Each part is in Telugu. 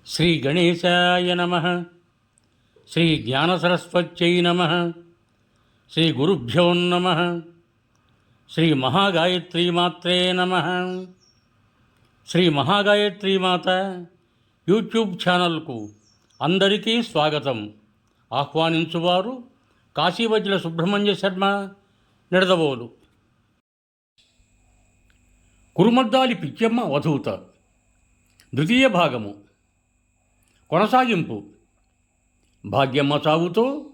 శ్రీ గణేశాయ నమః. శ్రీ జ్ఞానసరస్వత్యై నమః. శ్రీ గురుభ్యో నమః. శ్రీ మహాగాయత్రీమాత్రే నమః. శ్రీ మహాగాయత్రీమాత యూట్యూబ్ ఛానల్కు అందరికీ స్వాగతం. ఆహ్వానించువారు కాశీవజ్ర సుబ్రహ్మణ్య శర్మ, నిడదవోలు. కురుమద్దాలి పిచ్చమ్మ అవధూత ద్వితీయ భాగము కొనసాగింపు. భాగ్యమ్మ చావుతో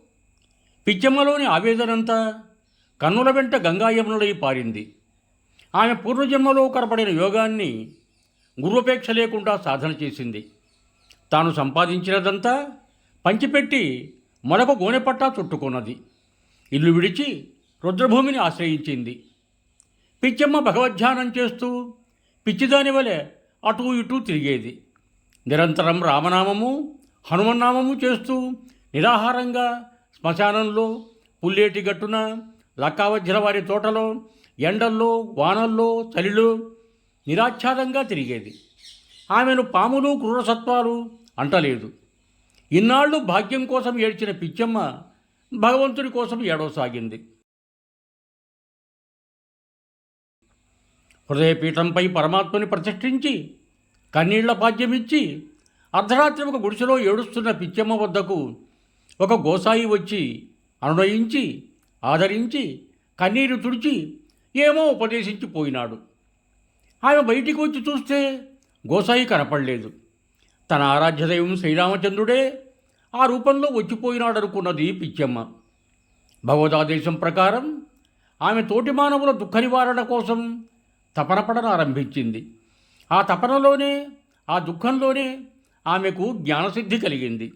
పిచ్చమ్మలోని ఆవేదనంతా కన్నుల వెంట గంగాయమునుడై పారింది. ఆమె పూర్వజన్మలో కనపడిన యోగాన్ని గురుపేక్ష లేకుండా సాధన చేసింది. తాను సంపాదించినదంతా పంచిపెట్టి మరొక గోనెపట్టా చుట్టుకున్నది. ఇల్లు విడిచి రుద్రభూమిని ఆశ్రయించింది. పిచ్చమ్మ భగవద్ధ్యానం చేస్తూ పిచ్చిదాని వలె అటూ ఇటూ తిరిగేది. నిరంతరం రామనామము, హనుమన్నామము చేస్తూ నిరాహారంగా శ్మశానంలో, పుల్లేటి గట్టున, లక్కావజ్జల వారి తోటలో, ఎండల్లో, వానల్లో, చలిలో నిరాచ్ఛాదంగా తిరిగేది. ఆమెను పాములు, క్రూరసత్వాలు అంటలేదు. ఇన్నాళ్ళు భాగ్యం కోసం ఏడ్చిన పిచ్చమ్మ భగవంతుడి కోసం ఏడవసాగింది. హృదయపీఠంపై పరమాత్మని ప్రతిష్ఠించి కన్నీళ్ల పాద్యమిచ్చి అర్ధరాత్రి ఒక గుడిసెలో ఏడుస్తున్న పిచ్చమ్మ వద్దకు ఒక గోసాయి వచ్చి అనునయించి ఆదరించి కన్నీరు తుడిచి ఏమో ఉపదేశించి పోయినాడు. ఆమె బయటికి వచ్చి చూస్తే గోసాయి కనపడలేదు. తన ఆరాధ్యదైవం శ్రీరామచంద్రుడే ఆ రూపంలో వచ్చిపోయినాడనుకున్నది పిచ్చమ్మ. భగవదాదేశం ప్రకారం ఆమె తోటి మానవుల దుఃఖ నివారణ కోసం తపనపడనారంభించింది. ఆ తపనలోనే, ఆ దుఃఖంలోనే ఆమెకు జ్ఞానసిద్ధి కలిగింది.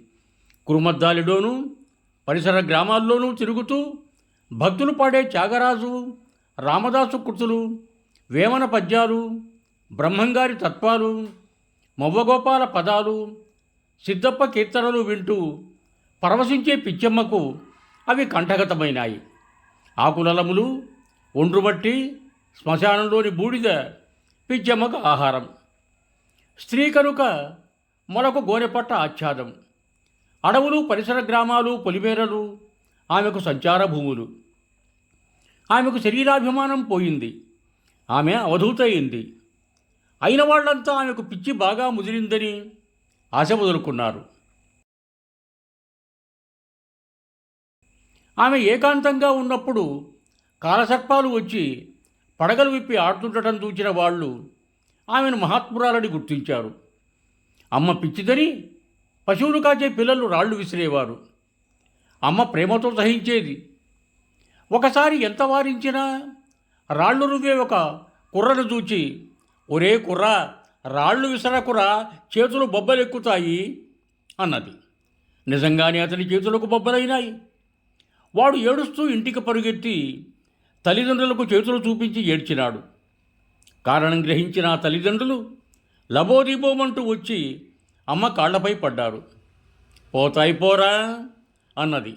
కురుమద్దాలిలోనూ పరిసర గ్రామాల్లోనూ తిరుగుతూ భక్తులు పాడే త్యాగరాజు, రామదాసు కృతులు, వేమన పద్యాలు, బ్రహ్మంగారి తత్వాలు, మొవ్వగోపాల పదాలు, సిద్ధప్ప కీర్తనలు వింటూ పరవశించే పిచ్చమ్మకు అవి కంఠగతమైనాయి. ఆకులలములు, ఒండ్రుమట్టి, శ్మశానంలోని బూడిద పిచ్చమ్మకు ఆహారం. స్త్రీ కనుక మొలకు గోనెపట్ట ఆచ్ఛాదం. అడవులు, పరిసర గ్రామాలు, పొలిమేరలు ఆమెకు సంచార భూములు. ఆమెకు శరీరాభిమానం పోయింది. ఆమె అవధూత అయింది. అయిన వాళ్లంతా ఆమెకు పిచ్చి బాగా ముదిరిందని ఆశ వదులుకున్నారు. ఆమె ఏకాంతంగా ఉన్నప్పుడు కాలసర్పాలు వచ్చి పడగలు విప్పి ఆడుతుండటం చూచిన వాళ్ళు ఆమెను మహాత్మురాలని గుర్తించారు. అమ్మ పిచ్చిదని పశువులు కాచే పిల్లలు రాళ్లు విసిరేవారు. అమ్మ ప్రేమతో సహించేది. ఒకసారి ఎంత వారించినా రాళ్ళు రువ్వే ఒక కుర్రను చూచి, ఒరే కుర్రా, రాళ్ళు విసరకురా, చేతులు బొబ్బలెక్కుతాయి అన్నది. నిజంగానే అతని చేతులకు బొబ్బలైనాయి. వాడు ఏడుస్తూ ఇంటికి పరుగెత్తి తల్లిదండ్రులకు చేతులు చూపించి ఏడ్చినాడు. కారణం గ్రహించిన ఆ తల్లిదండ్రులు లబోదీబోమంటూ వచ్చి అమ్మ కాళ్లపై పడ్డారు. పోతాయి పోరా అన్నది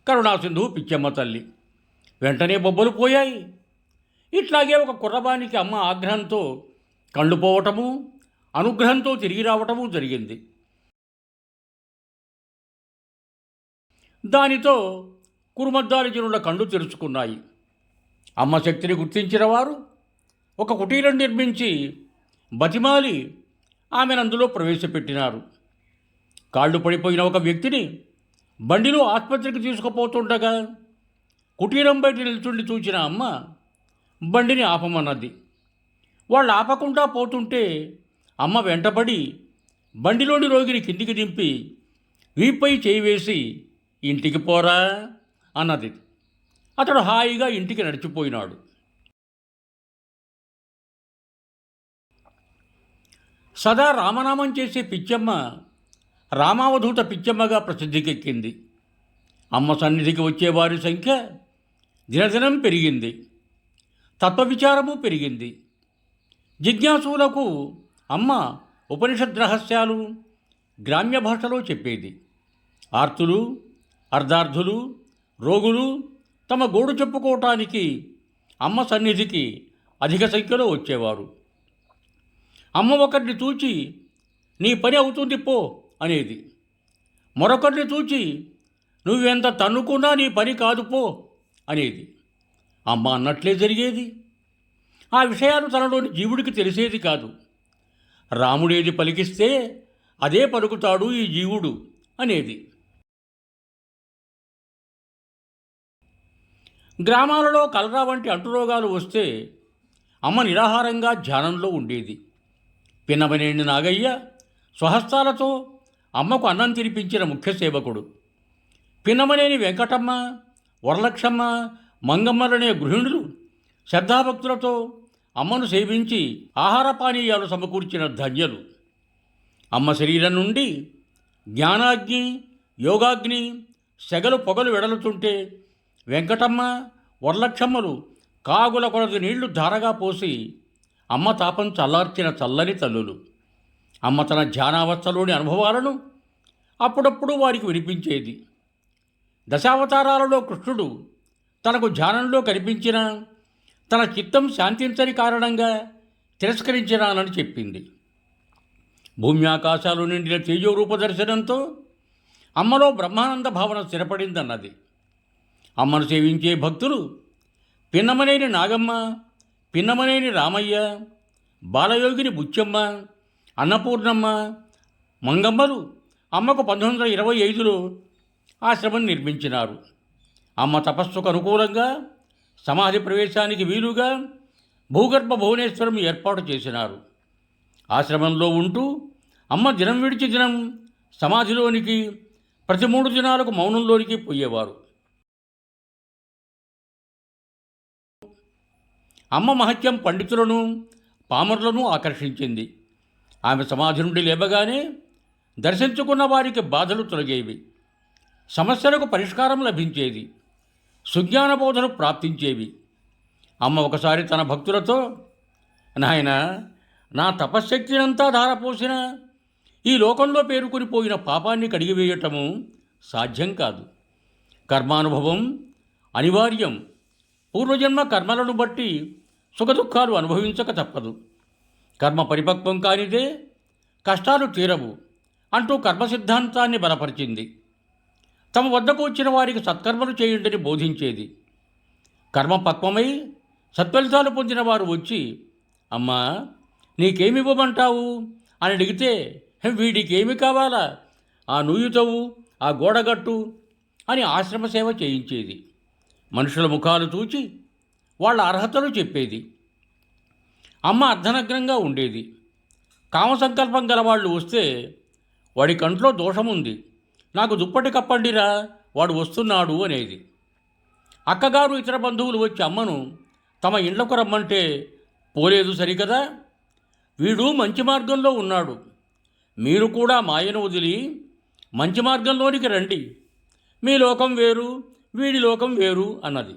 కరుణాసింధు పిచ్చమ్మ తల్లి. వెంటనే బొబ్బలు పోయాయి. ఇట్లాగే ఒక కుర్రబానికి అమ్మ ఆగ్రహంతో కళ్ళు పోవటము, అనుగ్రహంతో తిరిగి రావటము జరిగింది. దానితో కురుమద్దాలి జనుల కళ్ళు తెరుచుకున్నాయి. అమ్మ శక్తిని గుర్తించిన వారు ఒక కుటీరం నిర్మించి బతిమాలి ఆమెను అందులో ప్రవేశపెట్టినారు. కాళ్ళు పడిపోయిన ఒక వ్యక్తిని బండిలో ఆసుపత్రికి తీసుకుపోతుండగా కుటీరం బయట నిల్చుండి చూచిన అమ్మ బండిని ఆపమన్నది. వాళ్ళు ఆపకుండా పోతుంటే అమ్మ వెంటబడి బండిలోని రోగిని కిందికి దింపి వీపై చేయి వేసి ఇంటికి పోరా అన్నది. అతడు హాయిగా ఇంటికి నడిచిపోయినాడు. సదా రామనామం చేసే పిచ్చమ్మ రామావధూత పిచ్చమ్మగా ప్రసిద్ధికెక్కింది. అమ్మ సన్నిధికి వచ్చేవారి సంఖ్య దినదినం పెరిగింది. తత్వవిచారము పెరిగింది. జిజ్ఞాసులకు అమ్మ ఉపనిషద్ రహస్యాలు గ్రామ్య భాషలో చెప్పేది. ఆర్తులు, అర్ధార్థులు, రోగులు తమ గోడు చెప్పుకోవటానికి అమ్మ సన్నిధికి అధిక సంఖ్యలో వచ్చేవారు. అమ్మ ఒకరిని చూచి నీ పని అవుతుంది పో అనేది. మరొకరిని చూచి నువ్వెంత తన్నుకున్నా నీ పని కాదు పో అనేది. అమ్మ అన్నట్లే జరిగేది. ఆ విషయాలు తనలోని జీవుడికి తెలిసేది కాదు. రాముడేది పలికిస్తే అదే పలుకుతాడు ఈ జీవుడు అనేది. గ్రామాలలో కలరా వంటి అంటురోగాలు వస్తే అమ్మ నిరాహారంగా ధ్యానంలో ఉండేది. పిన్నమనేని నాగయ్య స్వహస్తాలతో అమ్మకు అన్నం తినిపించిన ముఖ్య సేవకుడు. పిన్నమనేని వెంకటమ్మ, వరలక్షమ్మ, మంగమ్మలనే గృహిణులు శ్రద్ధాభక్తులతో అమ్మను సేవించి ఆహార పానీయాలు సమకూర్చిన ధన్యులు. అమ్మ శరీరం నుండి జ్ఞానాగ్ని, యోగాగ్ని, సెగలు పొగలు వెడలుతుంటే వెంకటమ్మ, వరలక్షమ్మలు కాగుల కొలది నీళ్లు ధారగా పోసి అమ్మ తాపం చల్లార్చిన చల్లని తల్లులు. అమ్మ తన ధ్యానావస్థలోని అనుభవాలను అప్పుడప్పుడు వారికి వినిపించేది. దశావతారాలలో కృష్ణుడు తనకు ధ్యానంలో కనిపించిన తన చిత్తం శాంతించని కారణంగా తిరస్కరించినానని చెప్పింది. భూమి ఆకాశాలు నిండిన తేజోరూప దర్శనంతో అమ్మలో బ్రహ్మానంద భావన స్థిరపడిందన్నది. అమ్మను సేవించే భక్తులు పిన్నమనేని నాగమ్మ, పిన్నమనేని రామయ్య, బాలయోగిని బుచ్చమ్మ, అన్నపూర్ణమ్మ, మంగమ్మలు అమ్మకు 1925లో ఆశ్రమం నిర్మించినారు. అమ్మ తపస్సుకు అనుకూలంగా సమాధి ప్రవేశానికి వీలుగా భూగర్భ భువనేశ్వరం ఏర్పాటు చేసినారు. ఆశ్రమంలో ఉంటూ అమ్మ దినం విడిచి దినం సమాధిలోనికి, ప్రతి 3 దినాలకు మౌనంలోనికి పోయేవారు. అమ్మ మహత్యం పండితులను, పామరులను ఆకర్షించింది. ఆమె సమాధి నుండి లేవగానే దర్శించుకున్న వారికి బాధలు తొలగేవి, సమస్యలకు పరిష్కారం లభించేది, సుజ్ఞాన బోధలు ప్రాప్తించేవి. అమ్మ ఒకసారి తన భక్తులతో, నాయనా, నా తపశ్శక్తినంతా ధారపోసిన ఈ లోకంలో పేరుకొనిపోయిన పాపాన్ని కడిగివేయటము సాధ్యం కాదు. కర్మానుభవం అనివార్యం. పూర్వజన్మ కర్మలను బట్టి సుఖదుఖాలు అనుభవించక తప్పదు. కర్మ పరిపక్వం కానిదే కష్టాలు తీరవు అంటూ కర్మ సిద్ధాంతాన్ని బలపరిచింది. తమ వద్దకు వచ్చిన వారికి సత్కర్మలు చేయండి బోధించేది. కర్మ పక్వమై సత్ఫలితాలు పొందిన వారు వచ్చి, అమ్మా నీకేమివ్వమంటావు అని అడిగితే, వీడికేమి కావాలా, ఆ నూయుతవు, ఆ గోడగట్టు అని ఆశ్రమ సేవ చేయించేది. మనుషుల ముఖాలు చూచి వాళ్ళ అర్హతలు చెప్పేది. అమ్మ అర్ధనగ్నంగా ఉండేది. కామసంకల్పం గలవాళ్ళు వస్తే, వాడి కంట్లో దోషముంది, నాకు దుప్పటి కప్పండిరా, వాడు వస్తున్నాడు అనేది. అక్కగారు ఇతర బంధువులు వచ్చి అమ్మను తమ ఇండ్లకు రమ్మంటే పోలేదు సరికదా. వీడు మంచి మార్గంలో ఉన్నాడు, మీరు కూడా మాయను వదిలి మంచి మార్గంలోనికి రండి, మీ లోకం వేరు, వీడి లోకం వేరు అన్నది.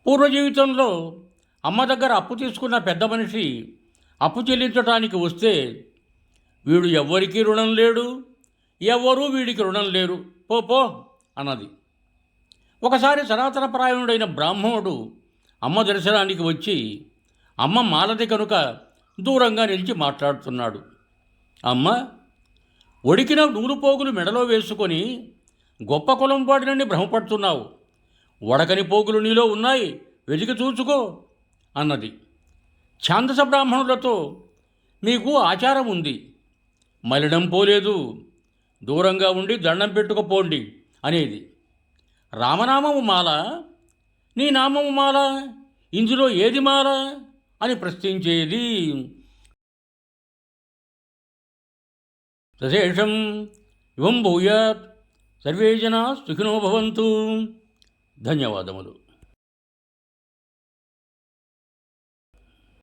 పూర్వ జీవితంలో అమ్మ దగ్గర అప్పు తీసుకున్న పెద్ద మనిషి అప్పు చెల్లించడానికి వస్తే, వీడు ఎవ్వరికీ రుణం లేడు, ఎవ్వరూ వీడికి రుణం లేరు, పో అన్నది. ఒకసారి సనాతనప్రాయణుడైన బ్రాహ్మణుడు అమ్మ దర్శనానికి వచ్చి, అమ్మ మాలది కనుక దూరంగా నిలిచి మాట్లాడుతున్నాడు. అమ్మ, ఒడికిన నూలుపోగులు మెడలో వేసుకొని గొప్ప కులం వాడినని భ్రమపడుతున్నావు, వడకని పోగులు నీలో ఉన్నాయి, వెతికి చూసుకో అన్నది. ఛాందస బ్రాహ్మణులతో మీకు ఆచారం ఉంది, మలినం పోలేదు, దూరంగా ఉండి దండం పెట్టుకుపోండి అనేది. రామనామము మాల, నీ నామము మాల, ఇందులో ఏది మాల అని ప్రశ్నించేది. సశేషం ఇవం భూయాత్. సర్వే జనా సుఖినో భవంతు. ధన్యవాదములు.